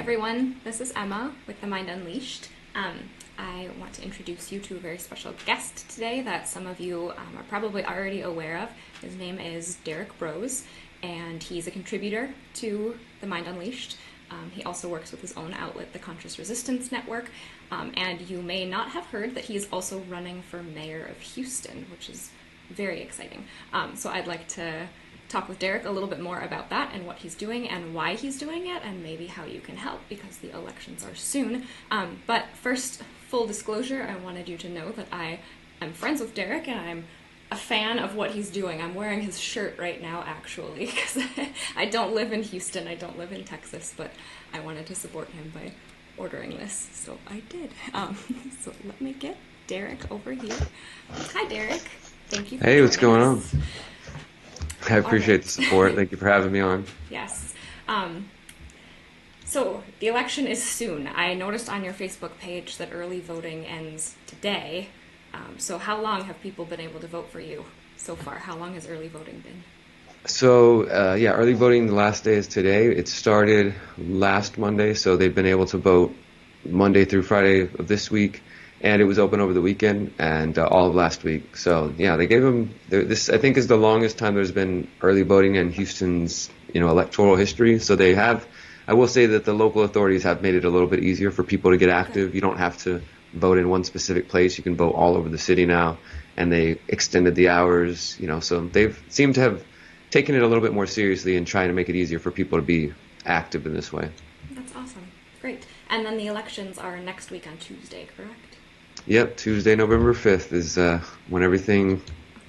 everyone, this is Emma with The Mind Unleashed. I want to introduce you to a very special guest today that some of you are probably already aware of. His name is Derrick Broze, and he's a contributor to The Mind Unleashed. He also works with his own outlet, the Conscious Resistance Network, and you may not have heard that he is also running for mayor of Houston, which is very exciting. So I'd like to talk with Derrick a little bit more about that and what he's doing and why he's doing it and maybe how you can help because the elections are soon. But first, full disclosure, I wanted you to know that I am friends with Derrick and I'm a fan of what he's doing. I'm wearing his shirt right now, actually, because I don't live in Houston, I don't live in Texas, but I wanted to support him by ordering this, so I did. So let me get Derrick over here. Hi, Derrick. Thank you for Hey, what's going on? us. I appreciate the support. Thank you for having me on. Yes. So the election is soon. I noticed on your Facebook page that early voting ends today. So how long have people been able to vote for you so far? How long has early voting been? So, early voting, the last day is today. It started last Monday, so they've been able to vote Monday through Friday of this week, and it was open over the weekend and all of last week. So, yeah, they gave them, this I think is the longest time there's been early voting in Houston's, electoral history. So they have, I will say that the local authorities have made it a little bit easier for people to get active. You don't have to vote in one specific place. You can vote all over the city now, and they extended the hours, so they've seemed to have taken it a little bit more seriously and trying to make it easier for people to be active in this way. That's awesome. Great. And then the elections are next week on Tuesday, correct? Yep, Tuesday, November 5th is when everything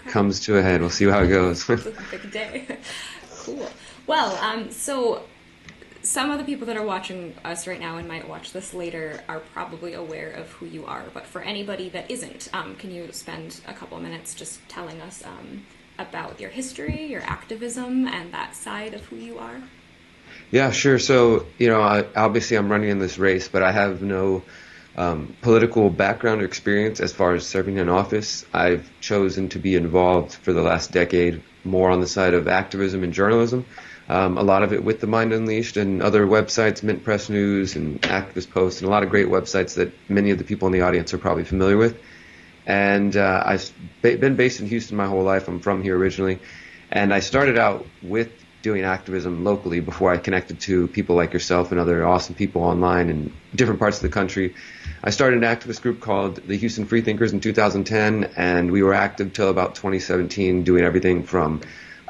comes to a head. We'll see how it goes. It's a big day. Cool. Well, so some of the people that are watching us right now and might watch this later are probably aware of who you are. But for anybody that isn't, can you spend a couple of minutes just telling us about your history, your activism, and that side of who you are? Yeah, sure. So, obviously I'm running in this race, but I have no political background or experience as far as serving in office. I've chosen to be involved for the last decade more on the side of activism and journalism. A lot of it with The Mind Unleashed and other websites, Mint Press News and Activist Post, and a lot of great websites that many of the people in the audience are probably familiar with. And I've been based in Houston my whole life. I'm from here originally. And I started out with doing activism locally before I connected to people like yourself and other awesome people online in different parts of the country. I started an activist group called the Houston Freethinkers in 2010, and we were active till about 2017, doing everything from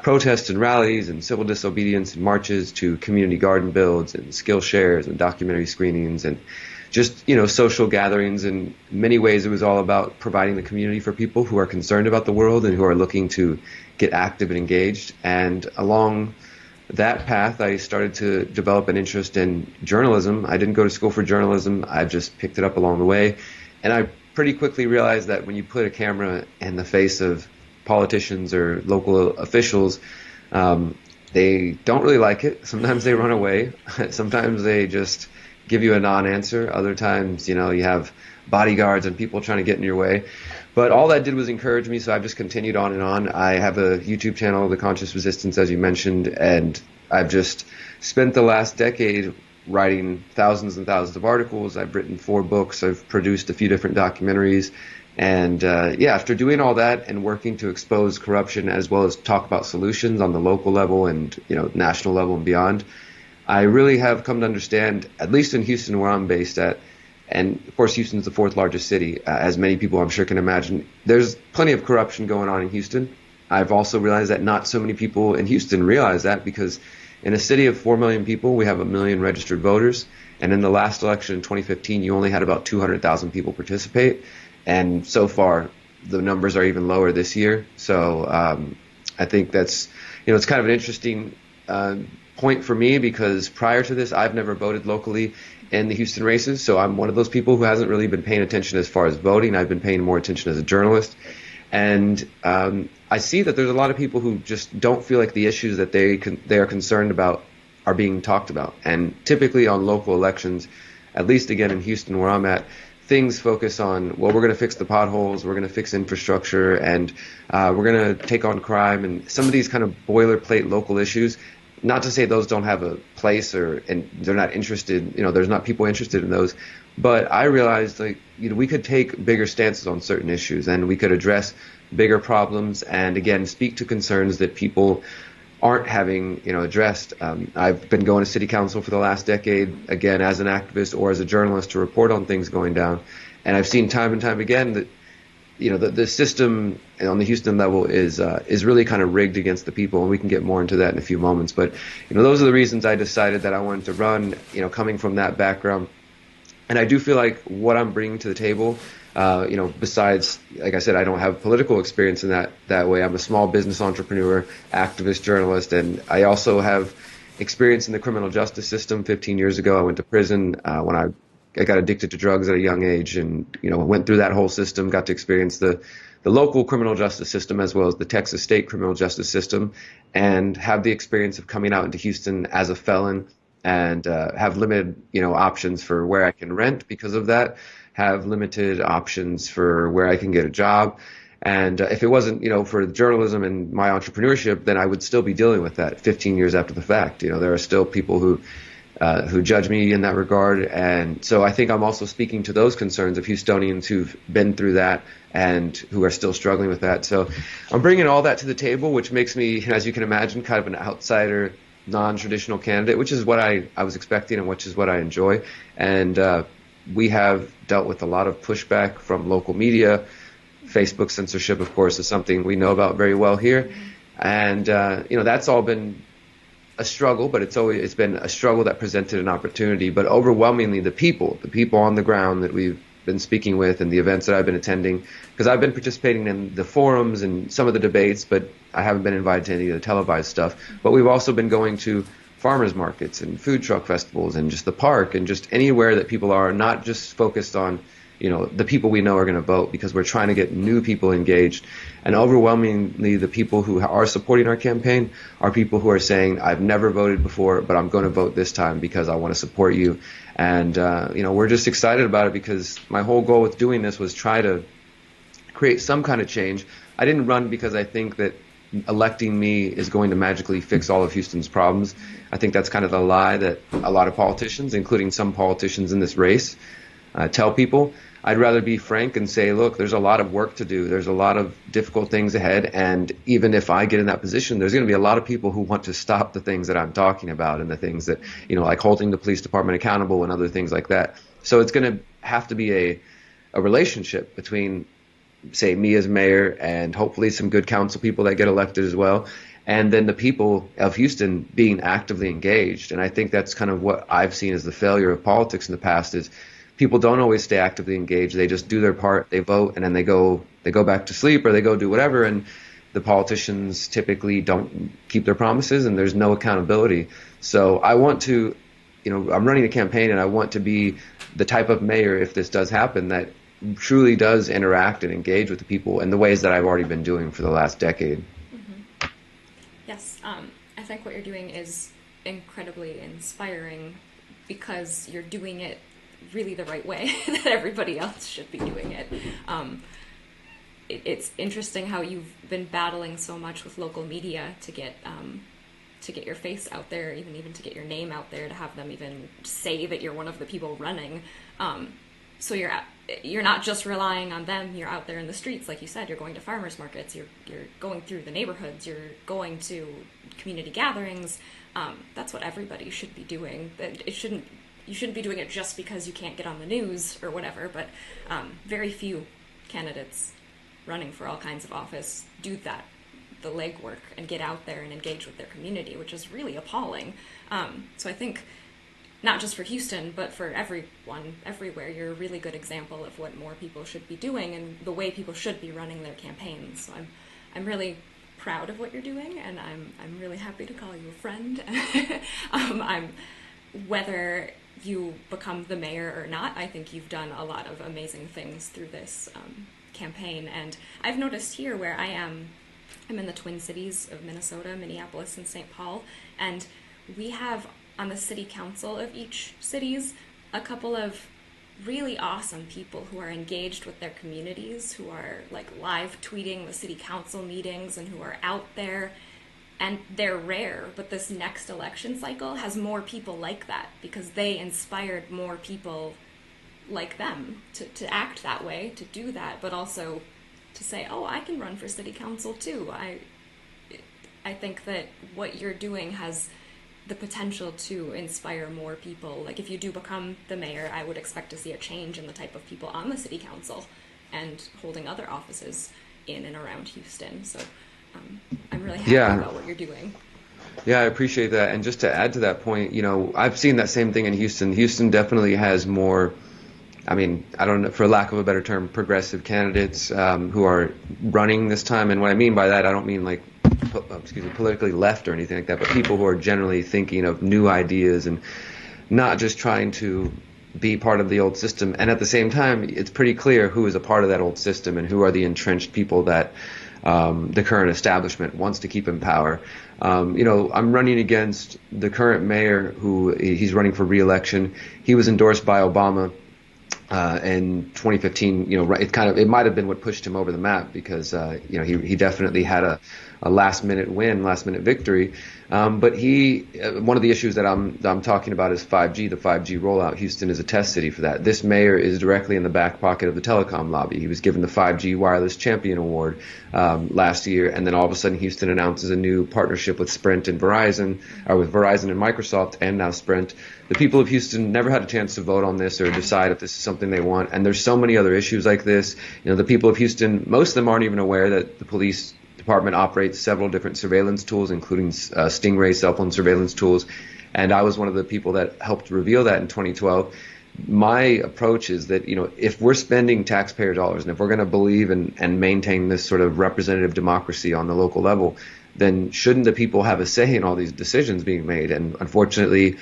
protests and rallies and civil disobedience and marches to community garden builds and skill shares and documentary screenings and just, social gatherings. In many ways, it was all about providing the community for people who are concerned about the world and who are looking to get active and engaged. And along that path, I started to develop an interest in journalism. I didn't go to school for journalism. I just picked it up along the way. And I pretty quickly realized that when you put a camera in the face of politicians or local officials, they don't really like it. Sometimes they run away. Sometimes they just give you a non-answer. Other times, you have bodyguards and people trying to get in your way. But all that did was encourage me, so I've just continued on and on. I have a YouTube channel, The Conscious Resistance, as you mentioned, and I've just spent the last decade writing thousands and thousands of articles. I've written 4 books. I've produced a few different documentaries. And after doing all that and working to expose corruption as well as talk about solutions on the local level and national level and beyond, I really have come to understand, at least in Houston where I'm based at, and of course Houston's the 4th largest city, as many people I'm sure can imagine, there's plenty of corruption going on in Houston. I've also realized that not so many people in Houston realize that, because in a city of 4 million people, we have 1 million registered voters, and in the last election in 2015, you only had about 200,000 people participate. And so far, the numbers are even lower this year. So I think that's, it's kind of an interesting point for me, because prior to this, I've never voted locally in the Houston races. So I'm one of those people who hasn't really been paying attention as far as voting. I've been paying more attention as a journalist. And I see that there's a lot of people who just don't feel like the issues that they are concerned about are being talked about. And typically on local elections, at least again in Houston where I'm at, things focus on, well, we're going to fix the potholes, we're going to fix infrastructure, and we're going to take on crime, and some of these kind of boilerplate local issues. not to say those don't have a place or and they're not interested, there's not people interested in those, but I realized like, we could take bigger stances on certain issues and we could address bigger problems and again speak to concerns that people aren't having, addressed. I've been going to city council for the last decade, again, as an activist or as a journalist to report on things going down. And I've seen time and time again that the system on the Houston level is really kind of rigged against the people, and we can get more into that in a few moments. But those are the reasons I decided that I wanted to run. Coming from that background, and I do feel like what I'm bringing to the table, besides, like I said, I don't have political experience in that way. I'm a small business entrepreneur, activist, journalist, and I also have experience in the criminal justice system. 15 years ago, I went to prison when I got addicted to drugs at a young age, and went through that whole system. Got to experience the local criminal justice system as well as the Texas state criminal justice system, and have the experience of coming out into Houston as a felon, and have limited options for where I can rent because of that. Have limited options for where I can get a job. And if it wasn't, for journalism and my entrepreneurship, then I would still be dealing with that 15 years after the fact. There are still people who judge me in that regard. And so I think I'm also speaking to those concerns of Houstonians who've been through that and who are still struggling with that. So I'm bringing all that to the table, which makes me, as you can imagine, kind of an outsider, non-traditional candidate, which is what I was expecting and which is what I enjoy. And we have dealt with a lot of pushback from local media. Facebook censorship, of course, is something we know about very well here. And, that's all been a struggle, but it's been a struggle that presented an opportunity. But overwhelmingly, the people on the ground that we've been speaking with and the events that I've been attending, because I've been participating in the forums and some of the debates, but I haven't been invited to any of the televised stuff. But we've also been going to farmers markets and food truck festivals and just the park and just anywhere that people are, not just focused on the people we know are going to vote, because we're trying to get new people engaged. And overwhelmingly, the people who are supporting our campaign are people who are saying, I've never voted before, but I'm going to vote this time because I want to support you. And, we're just excited about it, because my whole goal with doing this was try to create some kind of change. I didn't run because I think that electing me is going to magically fix all of Houston's problems. I think that's kind of the lie that a lot of politicians, including some politicians in this race, tell people. I'd rather be frank and say, look, there's a lot of work to do. There's a lot of difficult things ahead. And even if I get in that position, there's going to be a lot of people who want to stop the things that I'm talking about and the things that, like holding the police department accountable and other things like that. So it's going to have to be a relationship between, say, me as mayor and hopefully some good council people that get elected as well. And then the people of Houston being actively engaged. And I think that's kind of what I've seen as the failure of politics in the past is people don't always stay actively engaged. They just do their part, they vote, and then they go back to sleep or they go do whatever. And the politicians typically don't keep their promises, and there's no accountability. So I want to, I'm running a campaign, and I want to be the type of mayor, if this does happen, that truly does interact and engage with the people in the ways that I've already been doing for the last decade. Mm-hmm. Yes, I think what you're doing is incredibly inspiring because you're doing it really the right way that everybody else should be doing it. It's interesting how you've been battling so much with local media to get your face out there, even to get your name out there, to have them even say that you're one of the people running. So you're not just relying on them. You're out there in the streets, like you said. You're going to farmers markets. You're going through the neighborhoods. You're going to community gatherings. That's what everybody should be doing. You shouldn't be doing it just because you can't get on the news or whatever, but very few candidates running for all kinds of office do that, the legwork, and get out there and engage with their community, which is really appalling. So I think not just for Houston, but for everyone, everywhere, you're a really good example of what more people should be doing and the way people should be running their campaigns. So I'm really proud of what you're doing, and I'm really happy to call you a friend. Whether you become the mayor or not, I think you've done a lot of amazing things through this campaign. And I've noticed here where I am, I'm in the Twin Cities of Minnesota, Minneapolis and St. Paul, and we have on the city council of each cities a couple of really awesome people who are engaged with their communities, who are like live tweeting the city council meetings and who are out there And they're rare, but this next election cycle has more people like that because they inspired more people like them to act that way, to do that, but also to say, oh, I can run for city council too. I think that what you're doing has the potential to inspire more people. Like if you do become the mayor, I would expect to see a change in the type of people on the city council and holding other offices in and around Houston. So I'm really happy about what you're doing. Yeah, I appreciate that. And just to add to that point, I've seen that same thing in Houston. Houston definitely has more, I mean, I don't know, for lack of a better term, progressive candidates who are running this time. And what I mean by that, I don't mean like, politically left or anything like that, but people who are generally thinking of new ideas and not just trying to be part of the old system. And at the same time, it's pretty clear who is a part of that old system and who are the entrenched people that the current establishment wants to keep in power. I'm running against the current mayor he's running for re-election. He was endorsed by Obama in 2015. It might have been what pushed him over the map because he definitely had a last minute victory. But one of the issues that I'm talking about is 5G, the 5G rollout. Houston is a test city for that. This mayor is directly in the back pocket of the telecom lobby. He was given the 5G Wireless Champion Award last year, and then all of a sudden Houston announces a new partnership with Sprint and Verizon, or with Verizon and Microsoft, and now Sprint. The people of Houston never had a chance to vote on this or decide if this is something they want. And there's so many other issues like this. The people of Houston, most of them aren't even aware that the police department operates several different surveillance tools, including Stingray cell phone surveillance tools. And I was one of the people that helped reveal that in 2012. My approach is that, if we're spending taxpayer dollars and if we're going to believe and maintain this sort of representative democracy on the local level, then shouldn't the people have a say in all these decisions being made? And unfortunately,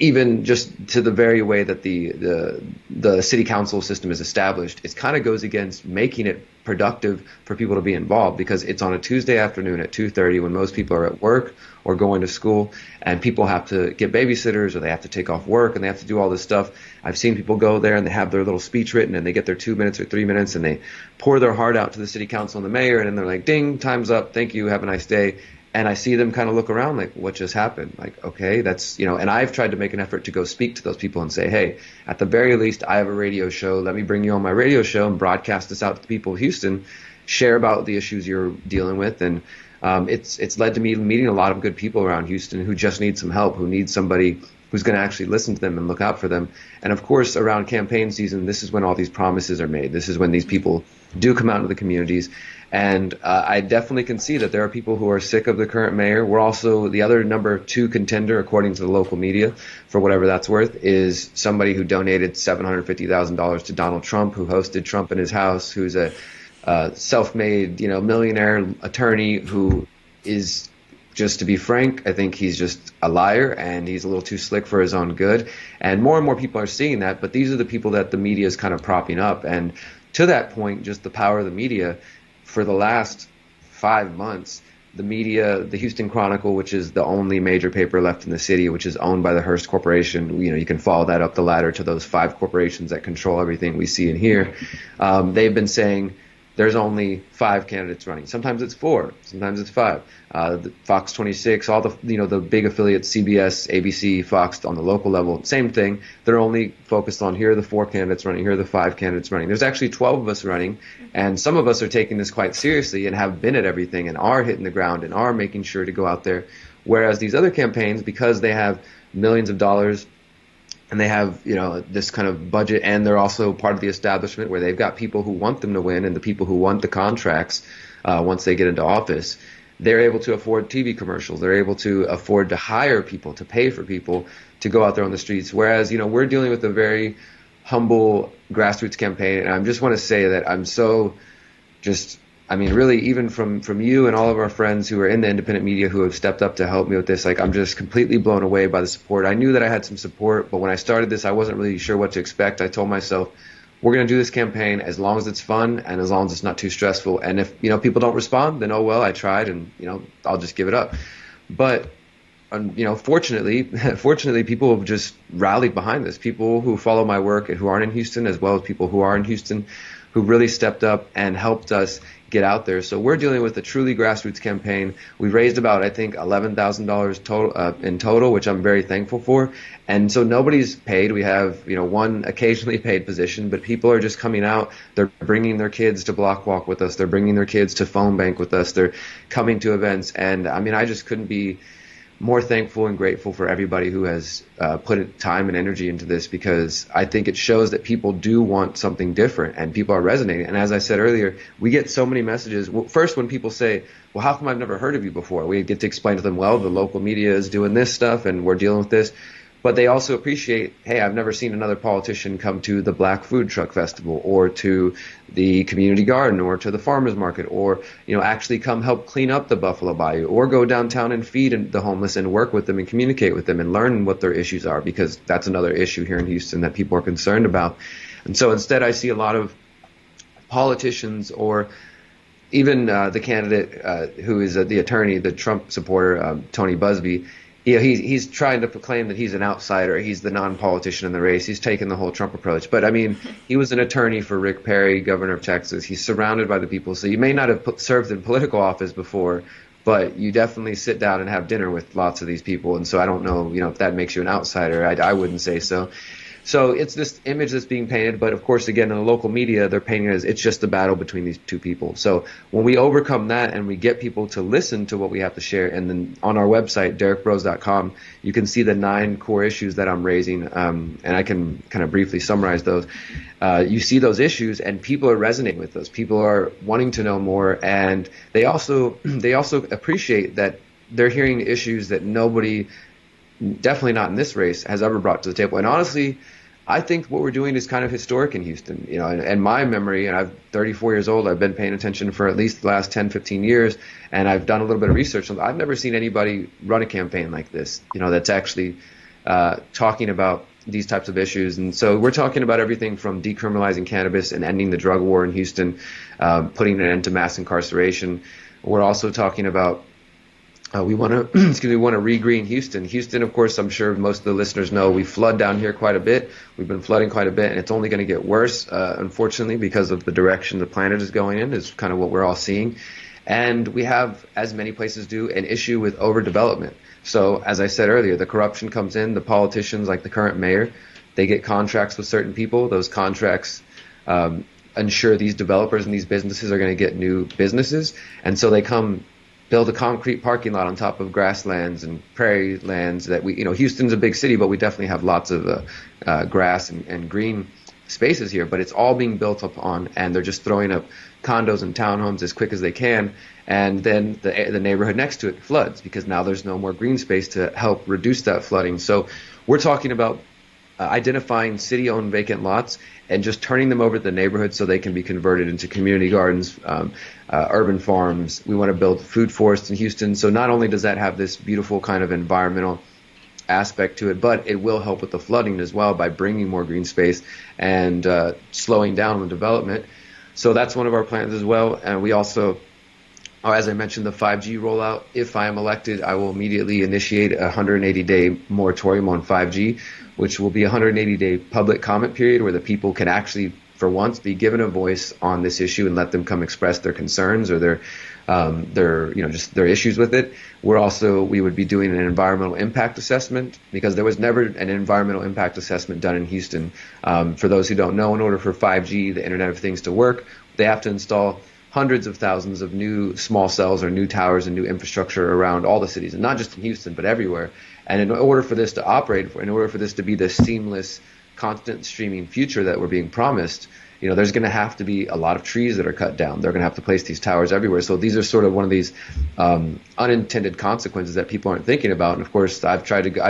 even just to the very way that the city council system is established, it kind of goes against making it productive for people to be involved, because it's on a Tuesday afternoon at 2:30 when most people are at work or going to school, and people have to get babysitters or they have to take off work and they have to do all this stuff. I've seen people go there and they have their little speech written and they get their 2 minutes or 3 minutes and they pour their heart out to the city council and the mayor, and then they're like, ding, time's up, thank you, have a nice day. And I see them kind of look around like, what just happened? Like, okay, that's, and I've tried to make an effort to go speak to those people and say, hey, at the very least, I have a radio show. Let me bring you on my radio show and broadcast this out to the people of Houston, share about the issues you're dealing with. And it's led to me meeting a lot of good people around Houston who just need some help, who need somebody who's going to actually listen to them and look out for them. And of course, around campaign season, this is when all these promises are made. This is when these people do come out into the communities. And I definitely can see that there are people who are sick of the current mayor. We're also the other number 2 contender, according to the local media, for whatever that's worth, is somebody who donated $750,000 to Donald Trump, who hosted Trump in his house, who's a self-made, millionaire attorney who is, just to be frank, I think he's just a liar and he's a little too slick for his own good. And more people are seeing that, but these are the people that the media is kind of propping up. And to that point, just the power of the media. For the last 5 months, the media, the Houston Chronicle, which is the only major paper left in the city, which is owned by the Hearst Corporation, you can follow that up the ladder to those 5 corporations that control everything we see and hear. They've been saying there's only 5 candidates running. Sometimes it's 4, sometimes it's 5. Fox 26, all the big affiliates, CBS, ABC, Fox on the local level, same thing. They're only focused on here are the 4 candidates running, here are the 5 candidates running. There's actually 12 of us running, and some of us are taking this quite seriously and have been at everything and are hitting the ground and are making sure to go out there. Whereas these other campaigns, because they have millions of dollars and they have, this kind of budget, and they're also part of the establishment where they've got people who want them to win and the people who want the contracts once they get into office. They're able to afford TV commercials. They're able to afford to hire people, to pay for people to go out there on the streets. Whereas, we're dealing with a very humble grassroots campaign. And I just want to say that I'm so really, even from you and all of our friends who are in the independent media who have stepped up to help me with this, I'm just completely blown away by the support. I knew that I had some support, but when I started this, I wasn't really sure what to expect. I told myself, we're going to do this campaign as long as it's fun and as long as it's not too stressful. And if, people don't respond, then, oh, well, I tried and, I'll just give it up. But, fortunately, people have just rallied behind this. People who follow my work and who aren't in Houston, as well as people who are in Houston, who really stepped up and helped us get out there. So we're dealing with a truly grassroots campaign. We raised about, I think, $11,000 total in total, which I'm very thankful for. And so nobody's paid. We have, one occasionally paid position, but people are just coming out. They're bringing their kids to block walk with us. They're bringing their kids to phone bank with us. They're coming to events. And I mean, I just couldn't be more thankful and grateful for everybody who has put time and energy into this, because I think it shows that people do want something different and people are resonating. And as I said earlier, we get so many messages. Well, first, when people say, well, how come I've never heard of you before? We get to explain to them, well, the local media is doing this stuff and we're dealing with this. But they also appreciate, hey, I've never seen another politician come to the Black Food Truck Festival or to the community garden or to the farmers market, or, actually come help clean up the Buffalo Bayou, or go downtown and feed the homeless and work with them and communicate with them and learn what their issues are, because that's another issue here in Houston that people are concerned about. And so instead, I see a lot of politicians, or even the candidate who is the attorney, the Trump supporter, Tony Busby. He's trying to proclaim that he's an outsider. He's the non-politician in the race. He's taken the whole Trump approach. But, I mean, he was an attorney for Rick Perry, governor of Texas. He's surrounded by the people. So you may not have served in political office before, but you definitely sit down and have dinner with lots of these people. And so I don't know, if that makes you an outsider. I wouldn't say so. So it's this image that's being painted, but of course, again, in the local media, they're painting it as it's just a battle between these two people. So when we overcome that and we get people to listen to what we have to share, and then on our website, derrickbroze.com, you can see the 9 core issues that I'm raising, and I can kind of briefly summarize those. You see those issues, and people are resonating with those. People are wanting to know more, and they also appreciate that they're hearing issues that nobody, definitely not in this race, has ever brought to the table. And honestly, I think what we're doing is kind of historic in Houston. In my memory, and I'm 34 years old, I've been paying attention for at least the last 10, 15 years, and I've done a little bit of research. I've never seen anybody run a campaign like this, that's actually talking about these types of issues. And so we're talking about everything from decriminalizing cannabis and ending the drug war in Houston, putting an end to mass incarceration. We're also talking about we want to re-green Houston. Houston, of course, I'm sure most of the listeners know, we flood down here quite a bit. We've been flooding quite a bit, and it's only going to get worse, unfortunately, because of the direction the planet is going in, is kind of what we're all seeing. And we have, as many places do, an issue with overdevelopment. So, as I said earlier, the corruption comes in. The politicians, like the current mayor, they get contracts with certain people. Those contracts ensure these developers and these businesses are going to get new businesses. And so they come build a concrete parking lot on top of grasslands and prairie lands that Houston's a big city, but we definitely have lots of grass and green spaces here, but it's all being built up on, and they're just throwing up condos and townhomes as quick as they can. And then the neighborhood next to it floods because now there's no more green space to help reduce that flooding. So we're talking about identifying city-owned vacant lots and just turning them over to the neighborhood so they can be converted into community gardens, urban farms. We want to build food forests in Houston. So not only does that have this beautiful kind of environmental aspect to it, but it will help with the flooding as well by bringing more green space and slowing down the development. So that's one of our plans as well. And we also, as I mentioned, the 5G rollout. If I am elected, I will immediately initiate a 180-day moratorium on 5G, which will be a 180-day public comment period where the people can actually, for once, be given a voice on this issue and let them come express their concerns or their issues with it. We would be doing an environmental impact assessment because there was never an environmental impact assessment done in Houston. For those who don't know, in order for 5G, the Internet of Things, to work, they have to install hundreds of thousands of new small cells or new towers and new infrastructure around all the cities, and not just in Houston, but everywhere. And in order for this to operate, in order for this to be the seamless, constant streaming future that we're being promised, there's going to have to be a lot of trees that are cut down. They're going to have to place these towers everywhere. So these are sort of one of these unintended consequences that people aren't thinking about. And of course, I've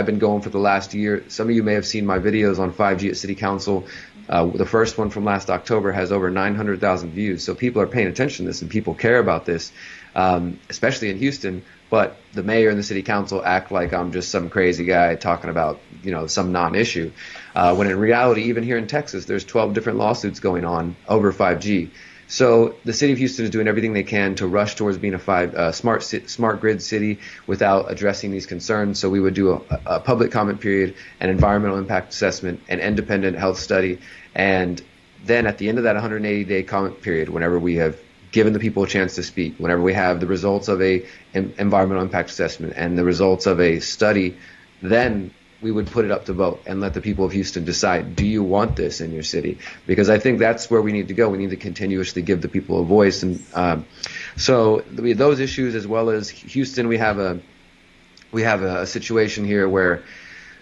been going for the last year. Some of you may have seen my videos on 5G at City Council. The first one from last October has over 900,000 views. So people are paying attention to this and people care about this, especially in Houston. But the mayor and the city council act like I'm just some crazy guy talking about, some non-issue. When in reality, even here in Texas, there's 12 different lawsuits going on over 5G. So the city of Houston is doing everything they can to rush towards being a smart grid city without addressing these concerns. So we would do a public comment period, an environmental impact assessment, an independent health study, and then at the end of that 180-day comment period, whenever we have given the people a chance to speak, whenever we have the results of a environmental impact assessment and the results of a study, then we would put it up to vote and let the people of Houston decide, do you want this in your city? Because I think that's where we need to go. We need to continuously give the people a voice. And so those issues, as well as Houston, we have a situation here where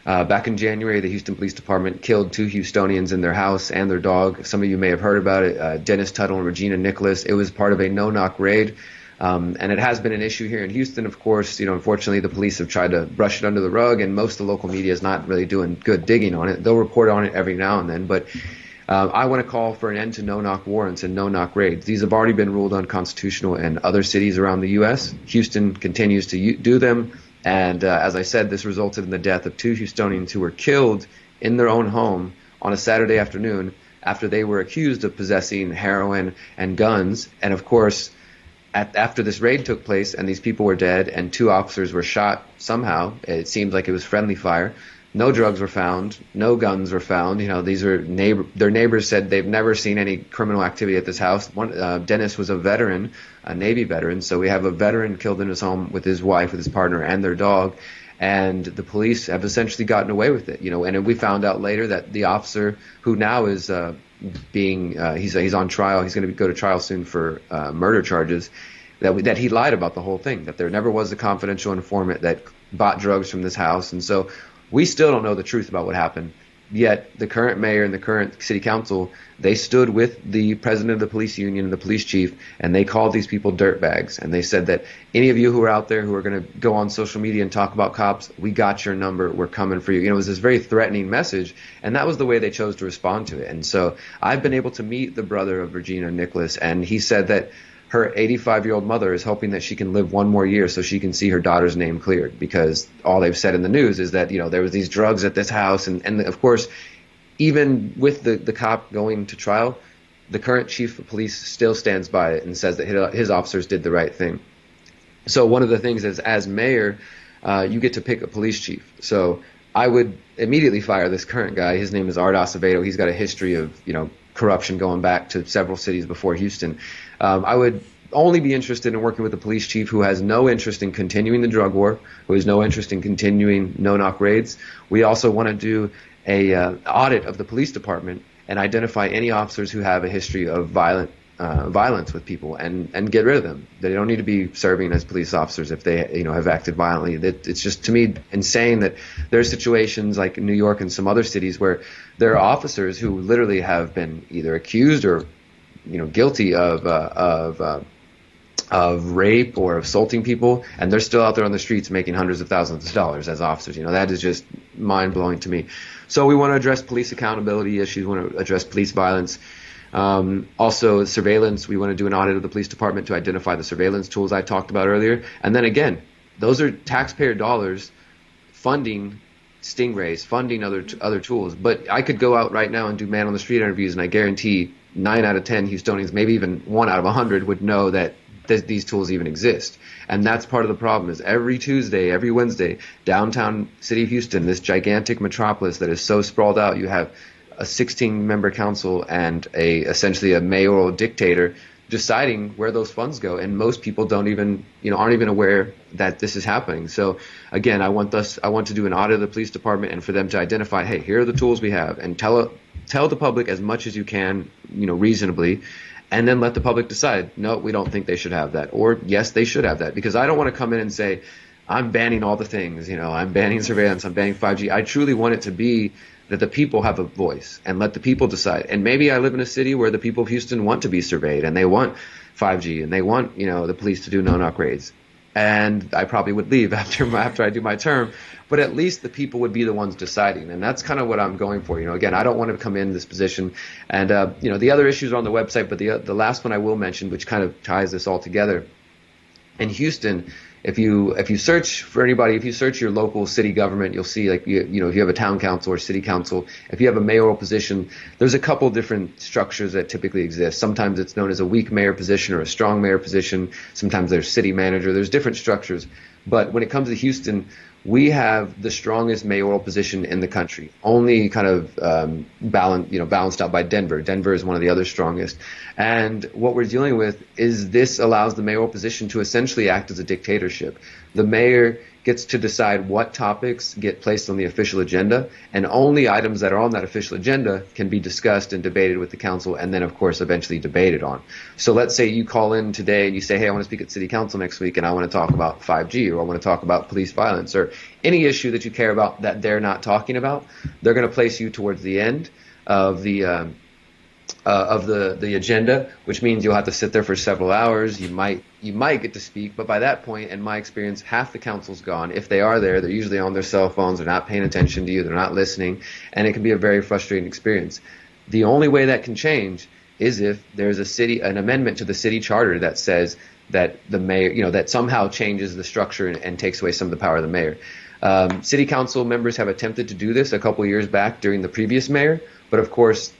back in January, the Houston Police Department killed 2 Houstonians in their house and their dog. Some of you may have heard about it, Dennis Tuttle and Regina Nicholas. It was part of a no-knock raid, and it has been an issue here in Houston. Of course, unfortunately, the police have tried to brush it under the rug, and most of the local media is not really doing good digging on it. They'll report on it every now and then, but I want to call for an end to no-knock warrants and no-knock raids. These have already been ruled unconstitutional in other cities around the U.S. Houston continues to do them. And as I said, this resulted in the death of 2 Houstonians who were killed in their own home on a Saturday afternoon after they were accused of possessing heroin and guns. And of course, after this raid took place and these people were dead and 2 officers were shot somehow, it seems like it was friendly fire. No drugs were found. No guns were found. These are their neighbors said they've never seen any criminal activity at this house. Dennis was a veteran, a Navy veteran. So we have a veteran killed in his home with his wife, with his partner, and their dog. And the police have essentially gotten away with it. And we found out later that the officer, who now is he's on trial. He's going to go to trial soon for murder charges. That he lied about the whole thing. That there never was a confidential informant that bought drugs from this house. And so we still don't know the truth about what happened, yet the current mayor and the current city council, they stood with the president of the police union and the police chief, and they called these people dirtbags. And they said that any of you who are out there who are going to go on social media and talk about cops, we got your number, we're coming for you. It was this very threatening message, and that was the way they chose to respond to it. And so I've been able to meet the brother of Regina Nicholas, and he said that her 85-year-old mother is hoping that she can live one more year so she can see her daughter's name cleared, because all they've said in the news is that, there was these drugs at this house. And of course, even with the cop going to trial, the current chief of police still stands by it and says that his officers did the right thing. So one of the things is, as mayor, you get to pick a police chief. So I would immediately fire this current guy. His name is Art Acevedo. He's got a history of, corruption going back to several cities before Houston. I would only be interested in working with a police chief who has no interest in continuing the drug war, who has no interest in continuing no-knock raids. We also want to do a audit of the police department and identify any officers who have a history of violence with people and get rid of them. They don't need to be serving as police officers if they have acted violently. It's just, to me, insane that there are situations like New York and some other cities where there are officers who literally have been either accused or guilty of rape or assaulting people, and they're still out there on the streets making hundreds of thousands of dollars as officers. That is just mind-blowing to me. So we want to address police accountability issues. We want to address police violence. Also, surveillance. We want to do an audit of the police department to identify the surveillance tools I talked about earlier. And then again, those are taxpayer dollars funding stingrays, funding other tools. But I could go out right now and do man-on-the-street interviews, and I guarantee 9 out of 10 Houstonians, maybe even 1 out of 100, would know that these tools even exist. And that's part of the problem, is every Tuesday, every Wednesday, downtown city of Houston, this gigantic metropolis that is so sprawled out, you have a 16-member council and essentially a mayoral dictator deciding where those funds go, and most people aren't even aware that this is happening. So again, I want to do an audit of the police department and for them to identify, hey, here are the tools we have, and tell the public as much as you can, reasonably, and then let the public decide, no, we don't think they should have that, or yes, they should have that. Because I don't want to come in and say, I'm banning all the things, I'm banning surveillance, I'm banning 5G. I truly want it to be that the people have a voice and let the people decide. And maybe I live in a city where the people of Houston want to be surveyed and they want 5G and they want, the police to do no-knock raids. And I probably would leave after I do my term, but at least the people would be the ones deciding. And that's kind of what I'm going for. Again, I don't want to come in this position. And, the other issues are on the website, but the last one I will mention, which kind of ties this all together. In Houston, if you search for anybody, if you search your local city government, you'll see, like, if you have a town council or city council, if you have a mayoral position, there's a couple different structures that typically exist. Sometimes it's known as a weak mayor position or a strong mayor position. Sometimes there's city manager. There's different structures. But when it comes to Houston, we have the strongest mayoral position in the country, only kind of balanced out by Denver. Denver is one of the other strongest. And what we're dealing with is this allows the mayoral position to essentially act as a dictatorship. The mayor gets to decide what topics get placed on the official agenda, and only items that are on that official agenda can be discussed and debated with the council, and then, of course, eventually debated on. So let's say you call in today and you say, hey, I want to speak at city council next week, and I want to talk about 5G, or I want to talk about police violence, or any issue that you care about that they're not talking about. They're going to place you towards the end of the agenda, which means you'll have to sit there for several hours. You might get to speak, but by that point, in my experience, half the council's gone. If they are there, they're usually on their cell phones. They're not paying attention to you. They're not listening, and it can be a very frustrating experience. The only way that can change is if there's an amendment to the city charter that says that the mayor, that somehow changes the structure and takes away some of the power of the mayor. City council members have attempted to do this a couple of years back during the previous mayor, but of course,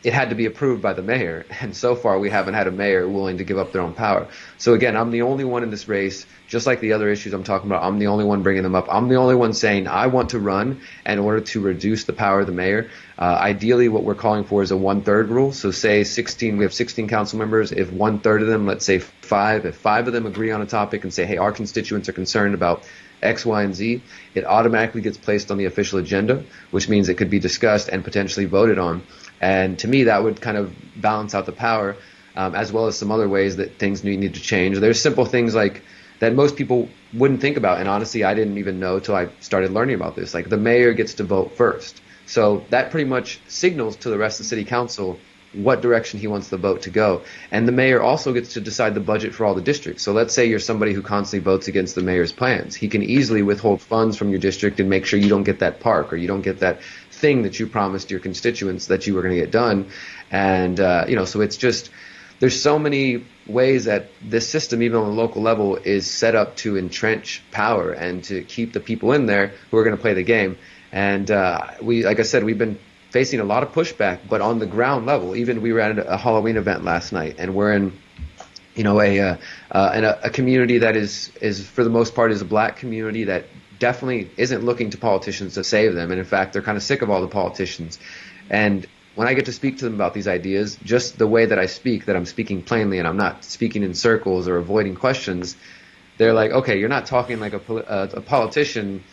it had to be approved by the mayor, and so far we haven't had a mayor willing to give up their own power. So again, I'm the only one in this race, just like the other issues I'm talking about. I'm the only one bringing them up. I'm the only one saying I want to run in order to reduce the power of the mayor. Ideally, what we're calling for is a 1/3 rule. So say we have 16 council members. If 1/3 of them, let's say if 5 of them agree on a topic and say, hey, our constituents are concerned about X, Y, and Z, it automatically gets placed on the official agenda, which means it could be discussed and potentially voted on. And to me, that would kind of balance out the power, as well as some other ways that things need to change. There's simple things like that most people wouldn't think about, and honestly, I didn't even know till I started learning about this. Like the mayor gets to vote first. So that pretty much signals to the rest of the city council what direction he wants the vote to go. And the mayor also gets to decide the budget for all the districts. So let's say you're somebody who constantly votes against the mayor's plans. He can easily withhold funds from your district and make sure you don't get that park or you don't get that thing that you promised your constituents that you were going to get done. And, so it's just, there's so many ways that this system, even on the local level, is set up to entrench power and to keep the people in there who are going to play the game. And like I said, we've been facing a lot of pushback, but on the ground level, even we were at a Halloween event last night, and we're in, a community that is for the most part is a black community that definitely isn't looking to politicians to save them, and in fact, they're kind of sick of all the politicians. And when I get to speak to them about these ideas, just the way that I speak, that I'm speaking plainly and I'm not speaking in circles or avoiding questions, they're like, okay, you're not talking like a politician.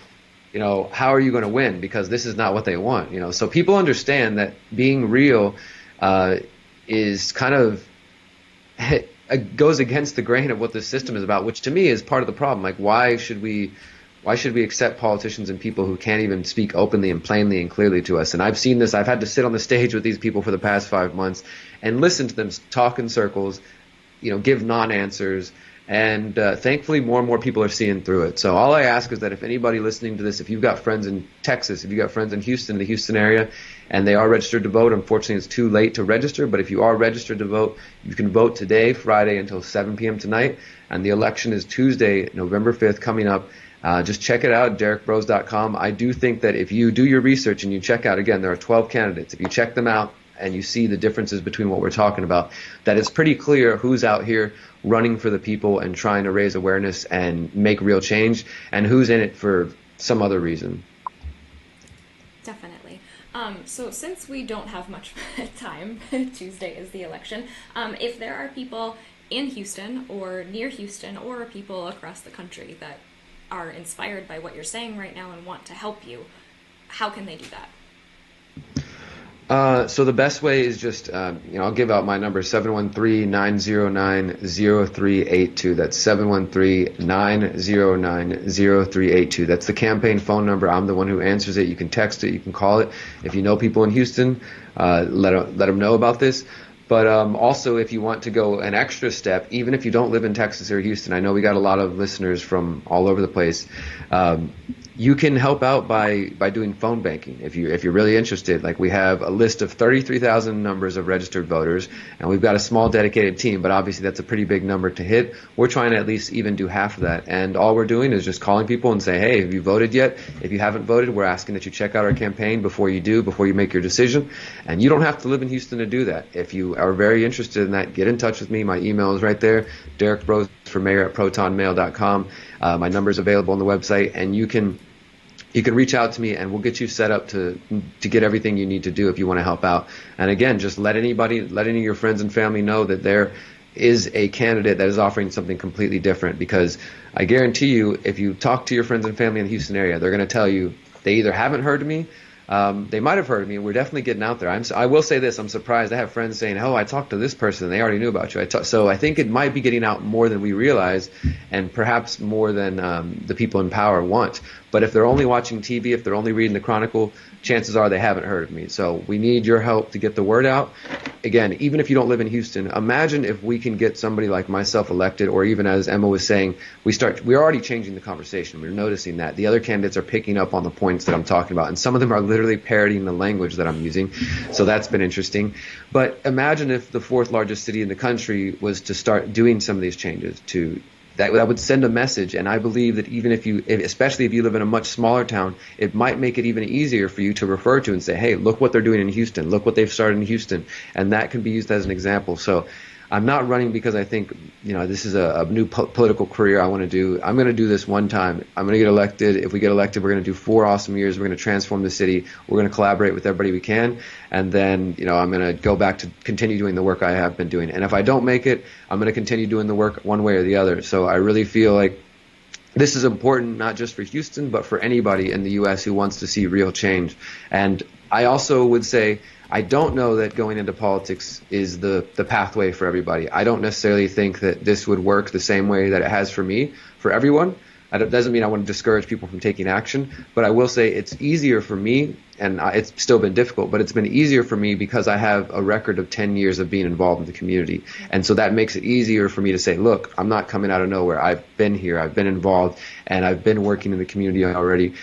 How are you going to win? Because this is not what they want. So people understand that being real is kind of goes against the grain of what this system is about, which to me is part of the problem. Like, why should we accept politicians and people who can't even speak openly and plainly and clearly to us? And I've seen this. I've had to sit on the stage with these people for the past 5 months and listen to them talk in circles, give non-answers. And thankfully, more and more people are seeing through it. So all I ask is that if anybody listening to this, if you've got friends in Texas, if you've got friends in Houston, the Houston area, and they are registered to vote, unfortunately, it's too late to register. But if you are registered to vote, you can vote today, Friday, until 7 p.m. tonight. And the election is Tuesday, November 5th, coming up. Just check it out, derrickbroze.com. I do think that if you do your research and you check out, again, there are 12 candidates. If you check them out and you see the differences between what we're talking about, that it's pretty clear who's out here running for the people and trying to raise awareness and make real change, and who's in it for some other reason. Definitely. So since we don't have much time, Tuesday is the election, if there are people in Houston or near Houston or people across the country that are inspired by what you're saying right now and want to help you, how can they do that? So the best way is just, I'll give out my number, 713-909-0382. That's 713-909-0382. That's the campaign phone number. I'm the one who answers it. You can text it. You can call it. If you know people in Houston, let them know about this. But also, if you want to go an extra step, even if you don't live in Texas or Houston, I know we got a lot of listeners from all over the place. You can help out by doing phone banking if you're really interested. Like, we have a list of 33,000 numbers of registered voters, and we've got a small dedicated team, but obviously that's a pretty big number to hit. We're trying to at least even do half of that, and all we're doing is just calling people and say, hey, have you voted yet? If you haven't voted, we're asking that you check out our campaign before you make your decision. And you don't have to live in Houston to do that. If you are very interested in that, get in touch with me. My email is right there, Derrick Broze for mayor at protonmail.com. My number is available on the website, and you can reach out to me, and we'll get you set up to get everything you need to do if you want to help out. And again, just let any of your friends and family know that there is a candidate that is offering something completely different, because I guarantee you, if you talk to your friends and family in the Houston area, they're going to tell you they either haven't heard of me, they might have heard of me, and we're definitely getting out there. I will say this, I'm surprised. I have friends saying, oh, I talked to this person, and they already knew about you. So I think it might be getting out more than we realize, and perhaps more than the people in power want. But if they're only watching TV, if they're only reading the Chronicle, chances are they haven't heard of me. So we need your help to get the word out. Again, even if you don't live in Houston, imagine if we can get somebody like myself elected, or even as Emma was saying, we're already changing the conversation. We're noticing that the other candidates are picking up on the points that I'm talking about, and some of them are literally parodying the language that I'm using. So that's been interesting. But imagine if the fourth largest city in the country was to start doing some of these changes that would send a message. And I believe that even especially if you live in a much smaller town, it might make it even easier for you to refer to and say, hey, look what they're doing in Houston. Look what they've started in Houston. And that can be used as an example. So I'm not running because I think, this is a new political career I want to do. I'm going to do this one time. I'm going to get elected. If we get elected, we're going to do 4 awesome years. We're going to transform the city. We're going to collaborate with everybody we can. And then, I'm going to go back to continue doing the work I have been doing. And if I don't make it, I'm going to continue doing the work one way or the other. So I really feel like this is important, not just for Houston, but for anybody in the U.S. who wants to see real change. And I also would say, I don't know that going into politics is the pathway for everybody. I don't necessarily think that this would work the same way that it has for me, for everyone. It doesn't mean I want to discourage people from taking action, but I will say it's easier for me, and it's still been difficult, but it's been easier for me because I have a record of 10 years of being involved in the community. And so that makes it easier for me to say, look, I'm not coming out of nowhere. I've been here, I've been involved, and I've been working in the community already.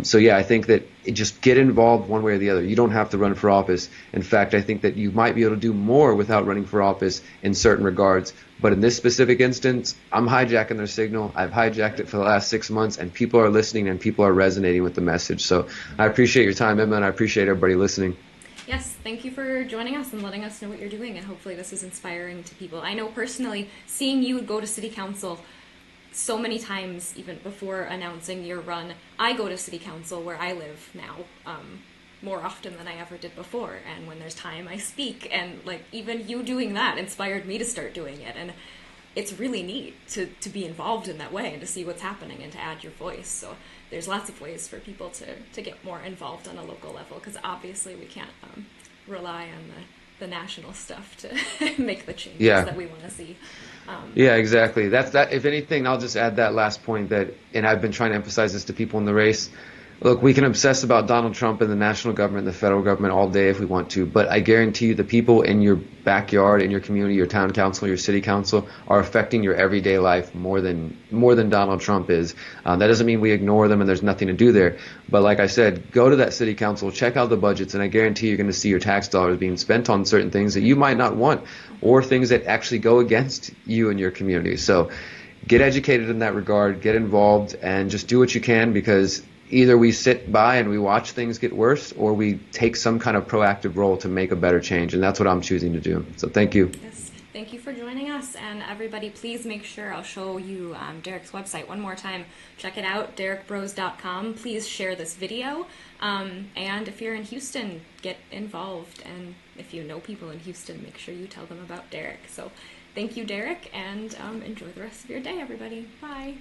So yeah, I think that just get involved one way or the other. You don't have to run for office. In fact, I think that you might be able to do more without running for office in certain regards. But in this specific instance, I'm hijacking their signal. I've hijacked it for the last 6 months, and people are listening and people are resonating with the message. So I appreciate your time, Emma, and I appreciate everybody listening. Yes, thank you for joining us and letting us know what you're doing, and hopefully this is inspiring to people. I know personally, seeing you go to City Council so many times, even before announcing your run, I go to City Council where I live now more often than I ever did before, and when there's time I speak, and even you doing that inspired me to start doing it. And it's really neat to be involved in that way and to see what's happening and to add your voice. So there's lots of ways for people to get more involved on a local level, because obviously we can't rely on the national stuff to make the changes that we want to see. Yeah, exactly. That if anything, I'll just add that last point and I've been trying to emphasize this to people in the race. Look, we can obsess about Donald Trump and the national government and the federal government all day if we want to, but I guarantee you the people in your backyard, in your community, your town council, your city council are affecting your everyday life more than Donald Trump is. That doesn't mean we ignore them and there's nothing to do there. But like I said, go to that city council, check out the budgets, and I guarantee you're going to see your tax dollars being spent on certain things that you might not want, or things that actually go against you and your community. So get educated in that regard, get involved, and just do what you can, because either we sit by and we watch things get worse, or we take some kind of proactive role to make a better change. And that's what I'm choosing to do. So thank you. Yes, thank you for joining us. And everybody, please make sure, I'll show you Derrick's website one more time. Check it out, derrickbroze.com. Please share this video. And if you're in Houston, get involved. And if you know people in Houston, make sure you tell them about Derrick. So thank you, Derrick, and enjoy the rest of your day, everybody. Bye.